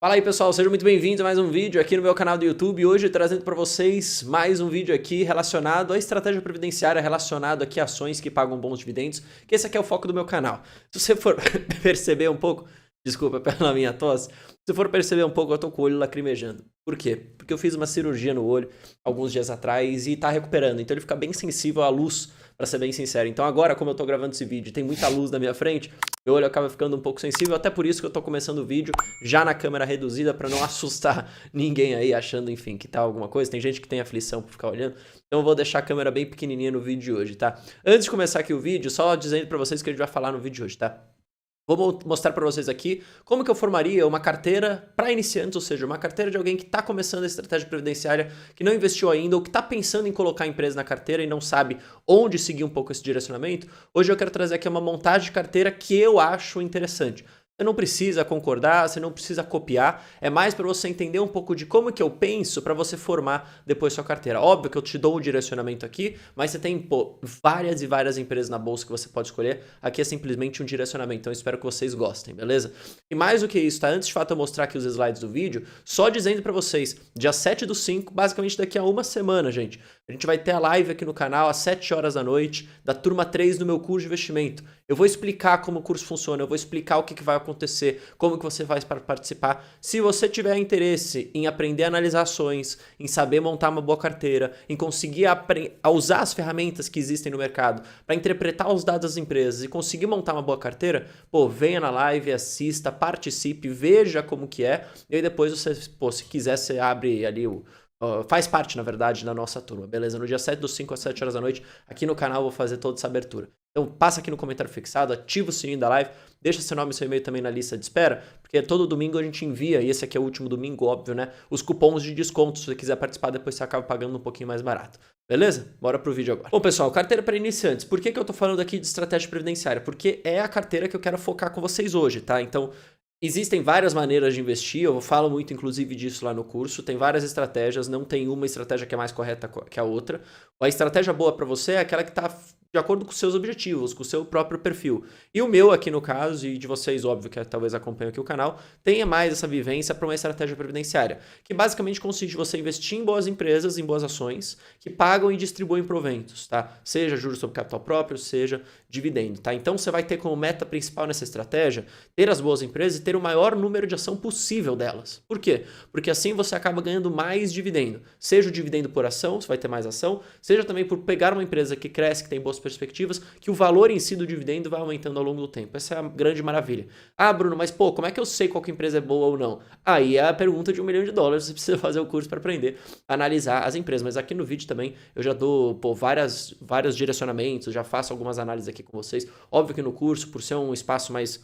Fala aí pessoal, sejam muito bem-vindos a mais um vídeo aqui no meu canal do YouTube. Hoje trazendo para vocês mais um vídeo aqui relacionado à estratégia previdenciária, relacionado aqui a ações que pagam bons dividendos, que esse aqui é o foco do meu canal. Se você for perceber um pouco, desculpa pela minha tosse, se for perceber um pouco eu tô com o olho lacrimejando. Por quê? Porque eu fiz uma cirurgia no olho alguns dias atrás e tá recuperando, então ele fica bem sensível à luz, para ser bem sincero. Então agora, como eu tô gravando esse vídeo e tem muita luz na minha frente, meu olho acaba ficando um pouco sensível, até por isso que eu tô começando o vídeo já na câmera reduzida para não assustar ninguém aí achando, enfim, que tá alguma coisa. Tem gente que tem aflição por ficar olhando, então eu vou deixar a câmera bem pequenininha no vídeo de hoje, tá? Antes de começar aqui o vídeo, só dizendo para vocês o que a gente vai falar no vídeo de hoje, tá? Vou mostrar para vocês aqui como que eu formaria uma carteira para iniciantes, ou seja, uma carteira de alguém que está começando a estratégia previdenciária, que não investiu ainda ou que está pensando em colocar a empresa na carteira e não sabe onde seguir um pouco esse direcionamento. Hoje eu quero trazer aqui uma montagem de carteira que eu acho interessante. Você não precisa concordar, você não precisa copiar, é mais para você entender um pouco de como que eu penso para você formar depois sua carteira. Óbvio que eu te dou um direcionamento aqui, mas você tem várias e várias empresas na bolsa que você pode escolher. Aqui é simplesmente um direcionamento, então eu espero que vocês gostem, beleza? E mais do que isso, tá? Antes de fato eu mostrar aqui os slides do vídeo, só dizendo para vocês, dia 7/5, basicamente daqui a uma semana, gente, a gente vai ter a live aqui no canal às 7 horas da noite, da turma 3 do meu curso de investimento. Eu vou explicar como o curso funciona, eu vou explicar o que vai acontecer, como que você faz para participar. Se você tiver interesse em aprender a analisar ações, em saber montar uma boa carteira, em conseguir usar as ferramentas que existem no mercado para interpretar os dados das empresas e conseguir montar uma boa carteira, pô, venha na live, assista, participe, veja como que é, e aí depois você, pô, se quiser, você abre ali faz parte, na verdade, da nossa turma, beleza? No dia 7/5 às 7 horas da noite, aqui no canal eu vou fazer toda essa abertura. Então passa aqui no comentário fixado, ativa o sininho da live, deixa seu nome e seu e-mail também na lista de espera, porque todo domingo a gente envia, e esse aqui é o último domingo, óbvio, né? Os cupons de desconto, se você quiser participar, depois você acaba pagando um pouquinho mais barato. Beleza? Bora pro vídeo agora. Bom, pessoal, carteira para iniciantes. Por que eu tô falando aqui de estratégia previdenciária? Porque é a carteira que eu quero focar com vocês hoje, tá? Então, existem várias maneiras de investir, eu falo muito inclusive disso lá no curso, tem várias estratégias, não tem uma estratégia que é mais correta que a outra. A estratégia boa para você é aquela que está de acordo com os seus objetivos, com o seu próprio perfil. E o meu aqui no caso, e de vocês, óbvio, que talvez acompanhem aqui o canal, tenha mais essa vivência para uma estratégia previdenciária, que basicamente consiste em você investir em boas empresas, em boas ações, que pagam e distribuem proventos, tá? Seja juros sobre capital próprio, seja dividendo, tá? Então você vai ter como meta principal nessa estratégia ter as boas empresas e ter o maior número de ação possível delas. Por quê? Porque assim você acaba ganhando mais dividendo. Seja o dividendo por ação, você vai ter mais ação, seja também por pegar uma empresa que cresce, que tem boas perspectivas, que o valor em si do dividendo vai aumentando ao longo do tempo. Essa é a grande maravilha. Ah, Bruno, mas pô, como é que eu sei qual que empresa é boa ou não? Aí é a pergunta de $1 milhão, você precisa fazer o curso para aprender a analisar as empresas. Mas aqui no vídeo também eu já dou vários direcionamentos, já faço algumas análises aqui com vocês. Óbvio que no curso, por ser um espaço mais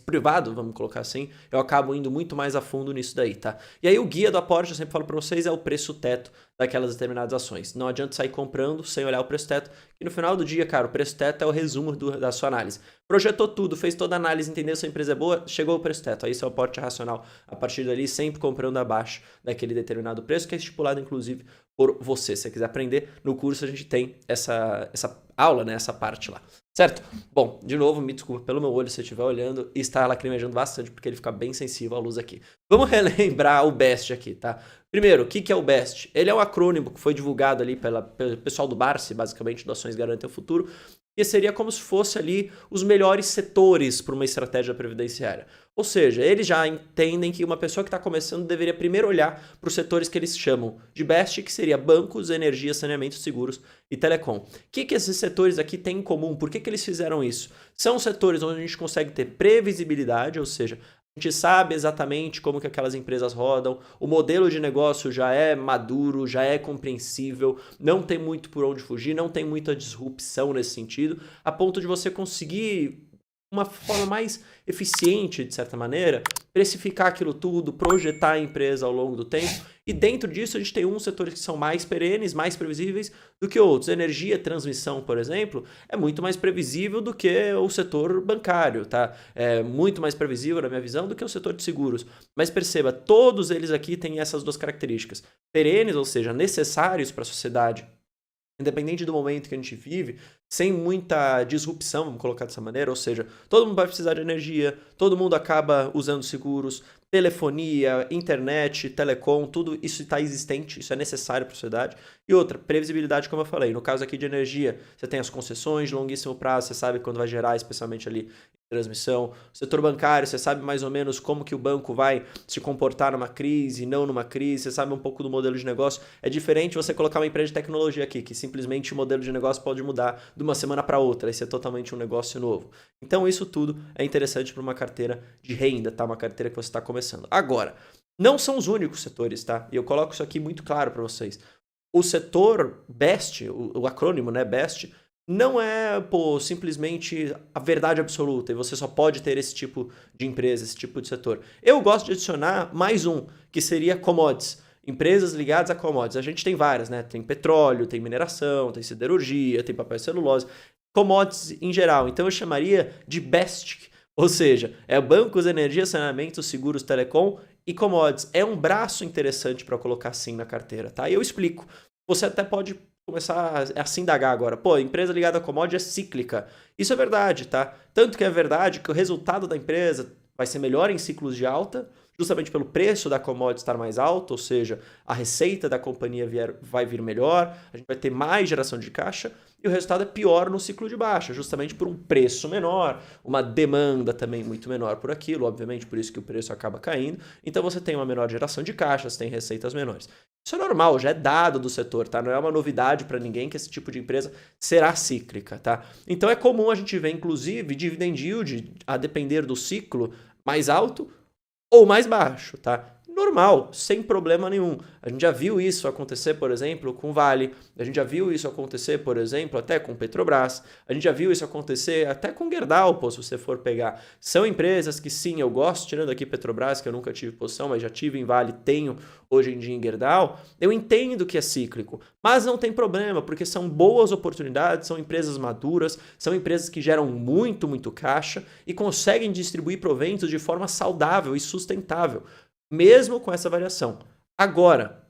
privado, vamos colocar assim, eu acabo indo muito mais a fundo nisso daí, tá? E aí o guia do aporte, eu sempre falo para vocês, é o preço teto daquelas determinadas ações. Não adianta sair comprando sem olhar o preço teto, que no final do dia, cara, o preço teto é o resumo da sua análise. Projetou tudo, fez toda a análise, entendeu se a empresa é boa, chegou o preço teto. Aí isso é o aporte racional. A partir dali, sempre comprando abaixo daquele determinado preço, que é estipulado, inclusive, por você. Se você quiser aprender, no curso a gente tem essa aula, né, essa parte lá. Certo? Bom, de novo, me desculpa pelo meu olho se você estiver olhando, e está lacrimejando bastante porque ele fica bem sensível à luz aqui. Vamos relembrar o BEST aqui, tá? Primeiro, o que é o BEST? Ele é um acrônimo que foi divulgado ali pelo pessoal do Barsi, basicamente, do Ações Garantem o Futuro, que seria como se fosse ali os melhores setores para uma estratégia previdenciária. Ou seja, eles já entendem que uma pessoa que está começando deveria primeiro olhar para os setores que eles chamam de BEST, que seria bancos, energia, saneamento, seguros e telecom. O que esses setores aqui têm em comum? Por que eles fizeram isso? São setores onde a gente consegue ter previsibilidade, ou seja, a gente sabe exatamente como que aquelas empresas rodam, o modelo de negócio já é maduro, já é compreensível, não tem muito por onde fugir, não tem muita disrupção nesse sentido, a ponto de você conseguir uma forma mais eficiente, de certa maneira, precificar aquilo tudo, projetar a empresa ao longo do tempo. E dentro disso a gente tem uns setores que são mais perenes, mais previsíveis do que outros. Energia, transmissão, por exemplo, é muito mais previsível do que o setor bancário, tá? É muito mais previsível, na minha visão, do que o setor de seguros. Mas perceba, todos eles aqui têm essas duas características. Perenes, ou seja, necessários para a sociedade, independente do momento que a gente vive, sem muita disrupção, vamos colocar dessa maneira, ou seja, todo mundo vai precisar de energia, todo mundo acaba usando seguros, telefonia, internet, telecom, tudo isso está existente, isso é necessário para a sociedade. E outra, previsibilidade, como eu falei. No caso aqui de energia, você tem as concessões de longuíssimo prazo, você sabe quando vai gerar, especialmente ali em transmissão. Setor bancário, você sabe mais ou menos como que o banco vai se comportar numa crise, não numa crise, você sabe um pouco do modelo de negócio. É diferente você colocar uma empresa de tecnologia aqui, que simplesmente o modelo de negócio pode mudar de uma semana para outra, isso é totalmente um negócio novo. Então isso tudo é interessante para uma carteira de renda, tá? Uma carteira que você está começando. Agora, não são os únicos setores, tá? E eu coloco isso aqui muito claro para vocês. O setor BEST, o acrônimo, né, BEST, não é, pô, simplesmente a verdade absoluta e você só pode ter esse tipo de empresa, esse tipo de setor. Eu gosto de adicionar mais um, que seria commodities. Empresas ligadas a commodities. A gente tem várias, né? Tem petróleo, tem mineração, tem siderurgia, tem papel e celulose. Commodities em geral. Então eu chamaria de BEST, ou seja, é bancos, energia, saneamento, seguros, telecom e commodities. É um braço interessante para colocar assim na carteira, tá? E eu explico. Você até pode começar a se indagar agora. Pô, empresa ligada a commodity é cíclica. Isso é verdade, tá? Tanto que é verdade que o resultado da empresa vai ser melhor em ciclos de alta, justamente pelo preço da commodity estar mais alto, ou seja, a receita da companhia vai vir melhor, a gente vai ter mais geração de caixa, e o resultado é pior no ciclo de baixa, justamente por um preço menor, uma demanda também muito menor por aquilo, obviamente, por isso que o preço acaba caindo. Então você tem uma menor geração de caixa, você tem receitas menores. Isso é normal, já é dado do setor, tá? Não é uma novidade para ninguém que esse tipo de empresa será cíclica, tá? Então é comum a gente ver, inclusive, dividend yield, a depender do ciclo, mais alto ou mais baixo, tá? Normal, sem problema nenhum. A gente já viu isso acontecer, por exemplo, com Vale. A gente já viu isso acontecer, por exemplo, até com Petrobras. A gente já viu isso acontecer até com Gerdau, pô, se você for pegar. São empresas que sim, eu gosto, tirando aqui Petrobras, que eu nunca tive posição, mas já tive em Vale, tenho hoje em dia em Gerdau. Eu entendo que é cíclico, mas não tem problema, porque são boas oportunidades, são empresas maduras, são empresas que geram muito, muito caixa e conseguem distribuir proventos de forma saudável e sustentável, mesmo com essa variação. Agora,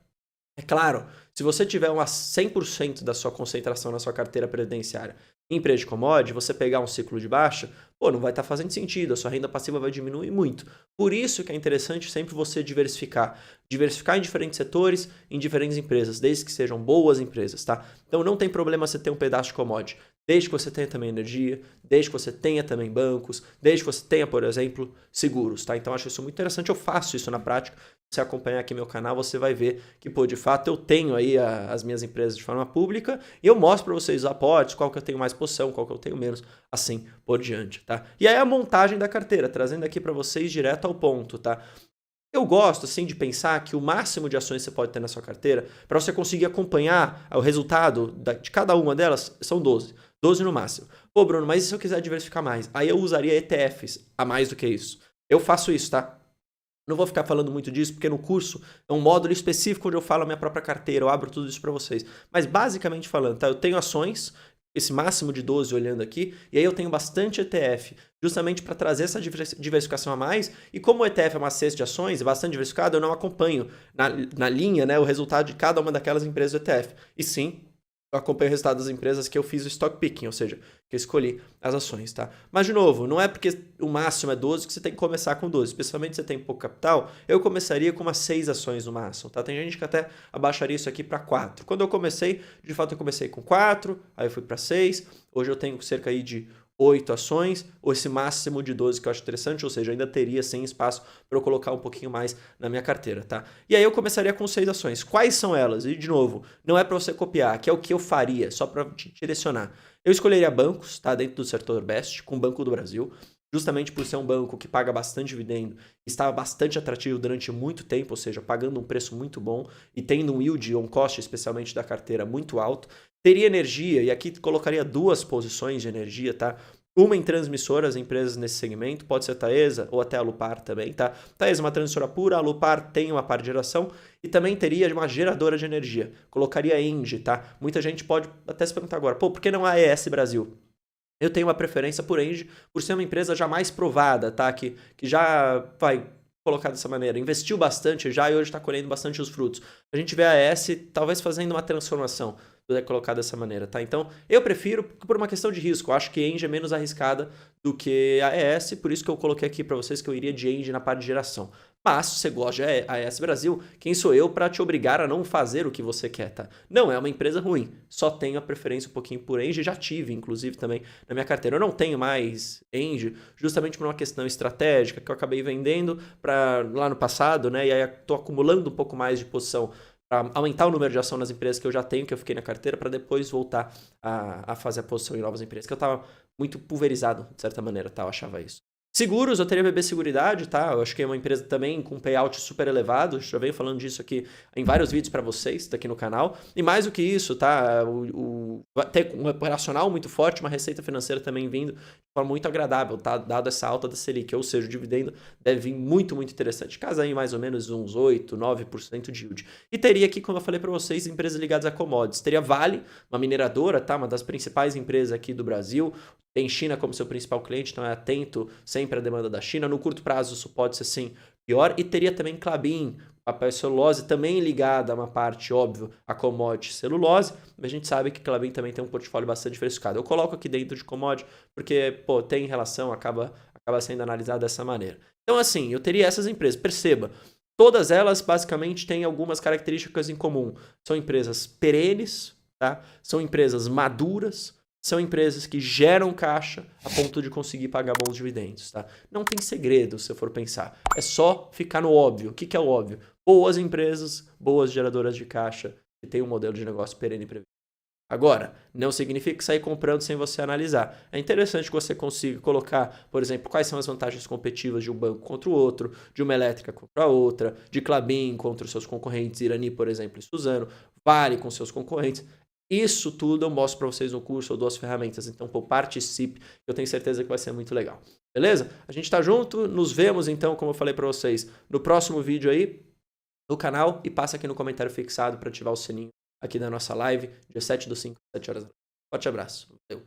é claro, se você tiver 100% da sua concentração na sua carteira previdenciária em empresa de commodity, você pegar um ciclo de baixa, pô, não vai estar fazendo sentido, a sua renda passiva vai diminuir muito. Por isso que é interessante sempre você diversificar. Diversificar em diferentes setores, em diferentes empresas, desde que sejam boas empresas, tá? Então não tem problema você ter um pedaço de commodity, desde que você tenha também energia, desde que você tenha também bancos, desde que você tenha, por exemplo, seguros, tá? Então acho isso muito interessante, eu faço isso na prática. Se você acompanhar aqui meu canal, você vai ver que, pô, de fato eu tenho aí as minhas empresas de forma pública e eu mostro para vocês os aportes, qual que eu tenho mais posição, qual que eu tenho menos, assim por diante, tá? E aí a montagem da carteira, trazendo aqui para vocês direto ao ponto, tá? Eu gosto, assim, de pensar que o máximo de ações que você pode ter na sua carteira, para você conseguir acompanhar o resultado de cada uma delas, são 12. 12 no máximo. Pô, Bruno, mas e se eu quiser diversificar mais? Aí eu usaria ETFs a mais do que isso. Eu faço isso, tá? Não vou ficar falando muito disso, porque no curso é um módulo específico onde eu falo a minha própria carteira, eu abro tudo isso para vocês. Mas basicamente falando, tá? Eu tenho ações, esse máximo de 12 olhando aqui, e aí eu tenho bastante ETF, justamente para trazer essa diversificação a mais. E como o ETF é uma cesta de ações, é bastante diversificado, eu não acompanho na linha, né, o resultado de cada uma daquelas empresas do ETF. E sim, eu acompanho o resultado das empresas que eu fiz o stock picking, ou seja, que eu escolhi as ações, tá? Mas, de novo, não é porque o máximo é 12 que você tem que começar com 12. Especialmente se você tem pouco capital, eu começaria com umas 6 ações no máximo, tá? Tem gente que até abaixaria isso aqui para 4. Quando eu comecei, de fato eu comecei com 4, aí eu fui para 6. Hoje eu tenho cerca aí de 8 ações, ou esse máximo de 12 que eu acho interessante, ou seja, ainda teria sem espaço para eu colocar um pouquinho mais na minha carteira, tá? E aí eu começaria com 6 ações. Quais são elas? E, de novo, não é para você copiar, que é o que eu faria, só para te direcionar. Eu escolheria bancos, tá? Dentro do setor BEST, com o Banco do Brasil, justamente por ser um banco que paga bastante dividendo, estava bastante atrativo durante muito tempo, ou seja, pagando um preço muito bom e tendo um yield on cost, especialmente da carteira, muito alto. Teria energia, e aqui colocaria 2 posições de energia, tá? Uma em transmissoras, empresas nesse segmento, pode ser a Taesa ou até a Alupar também, tá? Taesa é uma transmissora pura, a Alupar tem uma parte de geração e também teria uma geradora de energia. Colocaria a Engie, tá? Muita gente pode até se perguntar agora, pô, por que não a AES Brasil? Eu tenho uma preferência por Engie, por ser uma empresa já mais provada, tá? Que já vai colocar dessa maneira, investiu bastante já e hoje está colhendo bastante os frutos. A gente vê a AES talvez fazendo uma transformação, puder colocar dessa maneira, tá? Então, eu prefiro por uma questão de risco. Eu acho que Engie é menos arriscada do que a AES, por isso que eu coloquei aqui para vocês que eu iria de Engie na parte de geração. Mas, se você gosta de AES Brasil, quem sou eu para te obrigar a não fazer o que você quer, tá? Não é uma empresa ruim, só tenho a preferência um pouquinho por Engie, já tive, inclusive, também na minha carteira. Eu não tenho mais Engie, justamente por uma questão estratégica que eu acabei vendendo lá no passado, né? E aí estou acumulando um pouco mais de posição para aumentar o número de ação nas empresas que eu já tenho, que eu fiquei na carteira, para depois voltar a fazer a posição em novas empresas, que eu estava muito pulverizado, de certa maneira, tá? Eu achava isso. Seguros, eu teria BB Seguridade, tá? Eu acho que é uma empresa também com payout super elevado. Já venho falando disso aqui em vários vídeos para vocês, daqui no canal. E mais do que isso, tá? Tem um operacional muito forte, uma receita financeira também vindo de forma muito agradável, tá? Dado essa alta da Selic, ou seja, o dividendo deve vir muito, muito interessante. Casa aí mais ou menos uns 8, 9% de yield. E teria aqui, como eu falei para vocês, empresas ligadas a commodities. Teria Vale, uma mineradora, tá? Uma das principais empresas aqui do Brasil. Tem China como seu principal cliente, então é atento sempre à demanda da China. No curto prazo isso pode ser sim pior. E teria também Klabin, papel e celulose, também ligada a uma parte, óbvio, a commodity celulose. Mas a gente sabe que Klabin também tem um portfólio bastante diversificado. Eu coloco aqui dentro de commodity porque, pô, tem relação, acaba sendo analisado dessa maneira. Então assim, eu teria essas empresas. Perceba, todas elas basicamente têm algumas características em comum. São empresas perenes, tá? São empresas maduras, são empresas que geram caixa a ponto de conseguir pagar bons dividendos, tá? Não tem segredo, se eu for pensar. É só ficar no óbvio. O que é o óbvio? Boas empresas, boas geradoras de caixa, que tem um modelo de negócio perene e previsível. Agora, não significa sair comprando sem você analisar. É interessante que você consiga colocar, por exemplo, quais são as vantagens competitivas de um banco contra o outro, de uma elétrica contra a outra, de Klabin contra os seus concorrentes, Irani, por exemplo, e Suzano, Vale com seus concorrentes. Isso tudo eu mostro para vocês no curso, eu dou as ferramentas. Então, pô, participe, eu tenho certeza que vai ser muito legal. Beleza? A gente tá junto, nos vemos então, como eu falei para vocês, no próximo vídeo aí no canal e passa aqui no comentário fixado para ativar o sininho aqui da nossa live, dia 7/5, 7 horas da noite. Forte abraço. Valeu.